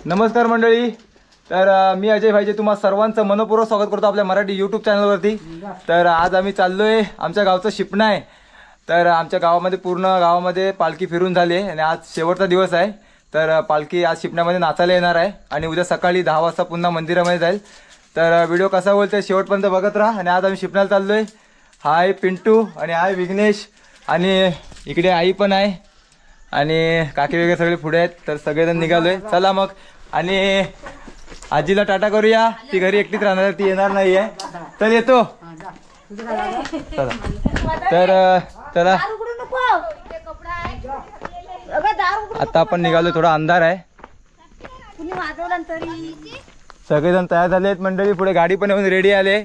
नमस्कार मंडळी. तर मी अजय भाईजे तुम्हा सर्वांचं मनपूर्वक स्वागत करतो आपल्या मराठी यूट्यूब चॅनलवरती. तर आज आम्ही चाललोय, आमच्या गावचं शिपणा आहे. तर आमच्या गावामध्ये पूर्ण गावामध्ये पालखी फिरून झाली आहे आणि आज शेवटचा दिवस आहे. तर पालखी आज शिपण्यामध्ये नाचायला येणार आहे आणि उद्या सकाळी 10 वाजता पुन्हा मंदिरामध्ये जाईल. तर व्हिडिओ कसा होईल ते शेवटपर्यंत बघत राहा. आणि आज आम्ही शिपण्याला चाललोय. हाय पिंटू आणि हाय विघ्नेश आणि इकडे आई पण आहे आणि काकी वगैरे सगळे पुढे आहेत. तर सगळेजण निघालोय. चला मग. आणि आजीला टाटा करूया, ती घरी एकटीच राहणार, ती येणार नाहीये. तर येतो. चला तर चला आता आपण निघालो. थोडा अंधार आहे. सगळेजण तयार झाले आहेत मंडळी. पुढे गाडी पण येऊन रेडी आले.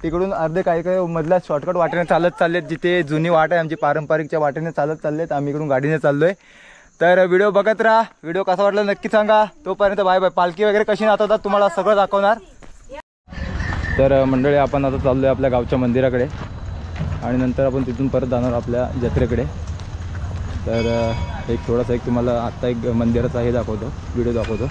तिकडून अर्धे काही मधल्या शॉर्टकट वाटेने चालत चाललेत. जिथे जुनी वाट आहे आमची पारंपरिकच्या वाटेने चालत चाललेत. आम्ही इकडून गाडीने चाललोय. तर व्हिडिओ बघत राहा. व्हिडिओ कसा वाटला नक्की सांगा. तोपर्यंत बाय बाय. पालखी वगैरे कशी नाचवतात तुम्हाला सगळं दाखवणार. तर मंडळी आपण आता चाललोय आपल्या गावच्या मंदिराकडे आणि नंतर आपण तिथून परत जाणार आपल्या जत्रेकडे. तर एक थोडासा एक तुम्हाला आत्ता एक मंदिराचा हे दाखवतो, व्हिडिओ दाखवतो.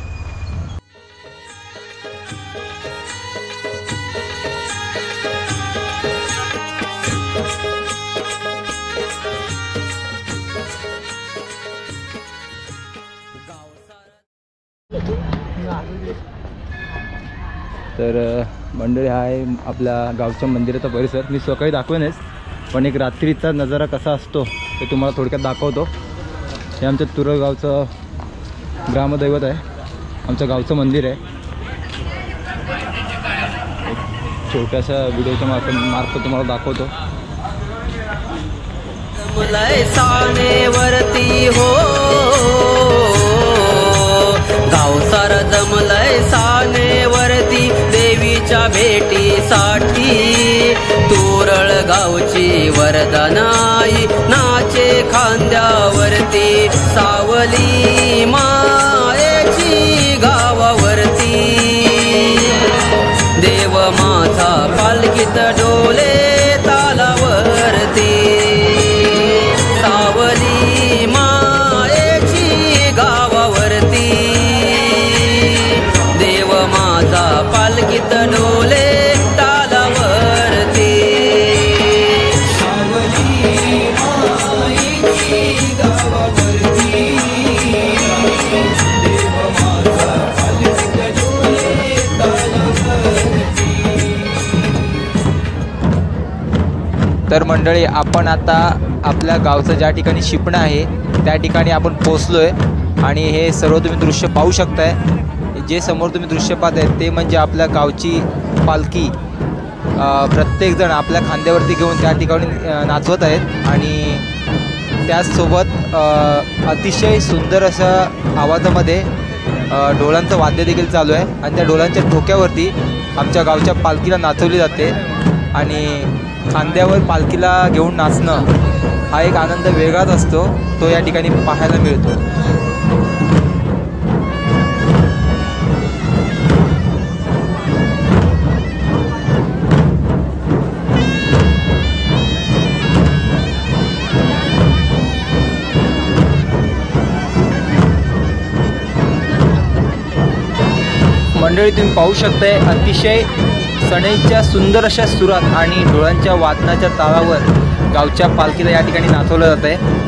तर मंडळी हा आहे आपल्या गावच्या मंदिराचा परिसर. मी सकाळी दाखवेनच, पण एक रात्रीचा नजारा कसा असतो ते तुम्हाला थोडक्यात दाखवतो. हे आमच्या तुरगावचं ग्रामदैवत आहे, आमचं गावचं मंदिर आहे. एक छोट्याशा व्हिडिओच्या मार्फत तुम्हाला दाखवतो. वरती हो गाव सारा जमलय सानेवरती देवीच्या भेटीसाठी. तोरळ गावची वरदानाई नाचे खांद्यावरती. सावली मायेची गावावरती. देव माझा पालखीत डोले तालावरती. सावली मायेची गावावरती. देव माझा पालखीत डोले तालावरती. सावली मायेची गावावरती. देव माझा पालखीत डोले तालावरती. तर मंडळी आपण आता आपल्या गावचं ज्या ठिकाणी शिपणं आहे त्या ठिकाणी आपण पोचलोय आणि हे सर्व तुम्ही दृश्य पाहू शकताय. जे समोर तुम्ही दृश्य पाहत आहे ते म्हणजे आपल्या गावची पालखी. प्रत्येकजण आपल्या खांद्यावरती घेऊन त्या ठिकाणी नाचवत आहेत आणि त्याचसोबत अतिशय सुंदर अशा आवाजामध्ये डोळ्यांचं वाद्य देखील चालू आहे आणि त्या डोळ्यांच्या ठोक्यावरती आमच्या गावच्या पालखीला नाचवली जाते. आणि खांद्यावर पालखीला घेऊन नाचणं हा एक आनंद वेगळाच असतो, तो या ठिकाणी पाहायला मिळतो. मंडळी तुम्ही पाहू शकताय अतिशय सनईच्या सुंदर अशा सुरात आणि डोळ्यांच्या वादनाच्या तालावर गावच्या पालखीला या ठिकाणी नाचवलं जात आहे.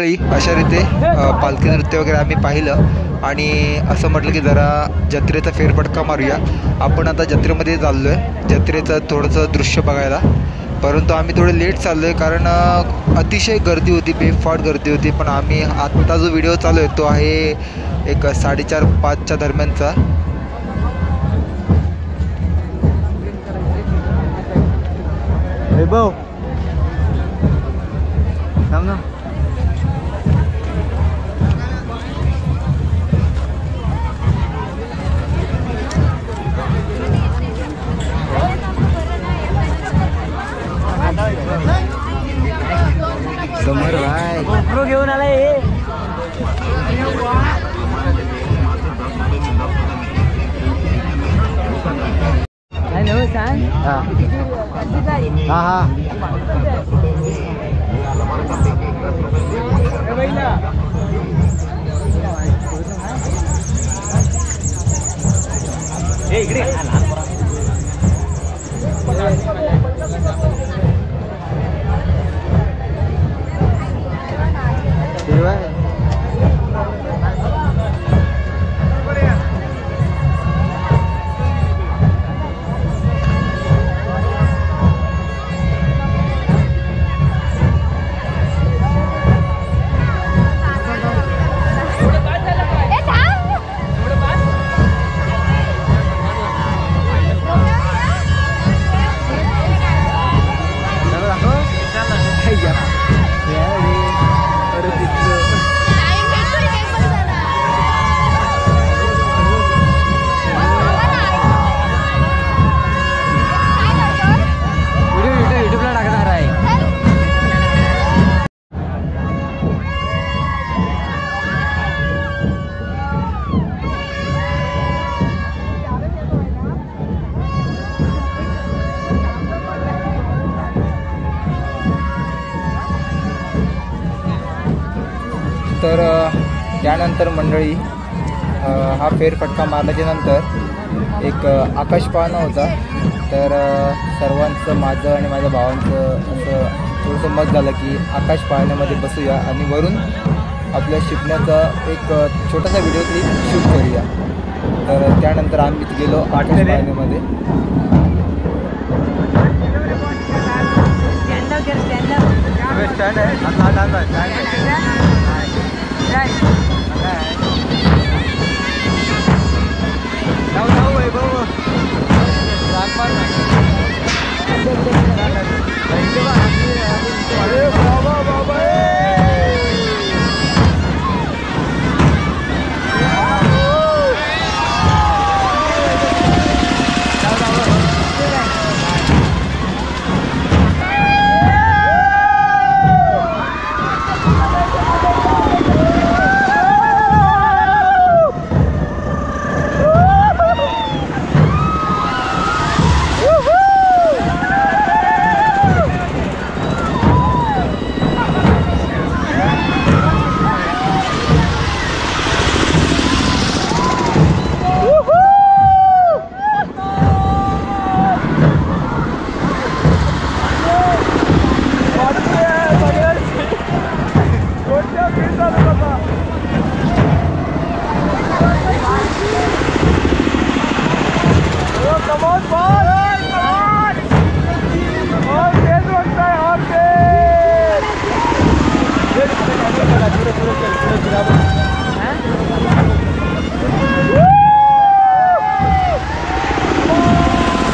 मंडळी अशा रीते पालखी नृत्य वगैरे आम्ही पाहिलं आणि असं म्हटलं की जरा जत्रेचा फेरफटका मारूया. आपण आता जत्रेमध्ये चाललो आहे, जत्रेचं थोडंसं दृश्य बघायला. परंतु आम्ही थोडे लेट चाललो आहे कारण अतिशय गर्दी होती, बेफाट गर्दी होती. पण आम्ही आत्ता जो व्हिडिओ चालू आहे तो आहे एक 4:30-5च्या दरम्यानचा. वैभव थांब ना. समोर भाई GoPro घेऊन आलाय हे. हॅलो सांग. हा इकडे तर त्यानंतर मंडळी हा फेरफटका मारल्याच्या नंतर एक आकाश पाळणा होता. तर सर्वांचं, माझं आणि माझ्या भावांचं असं थोडंसं मत झालं की आकाश पाळण्यामध्ये बसूया आणि वरून आपल्या शिपण्याचा एक छोटासा व्हिडिओ क्लिप शूट करूया. तर त्यानंतर आम्ही गेलो आकाश पाळण्यामध्ये. स्टँड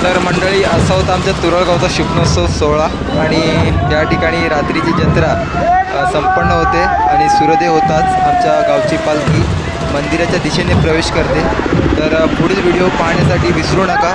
तर मंडळी असा होता आमच्या तुरळगावचा शिपणोत्सव सोहळा आणि त्या ठिकाणी रात्रीची जत्रा संपन्न होते आणि सूर्योदय होताच आमच्या गावची पालखी मंदिराच्या दिशेने प्रवेश करते. तर पुढील व्हिडिओ पाहण्यासाठी विसरू नका.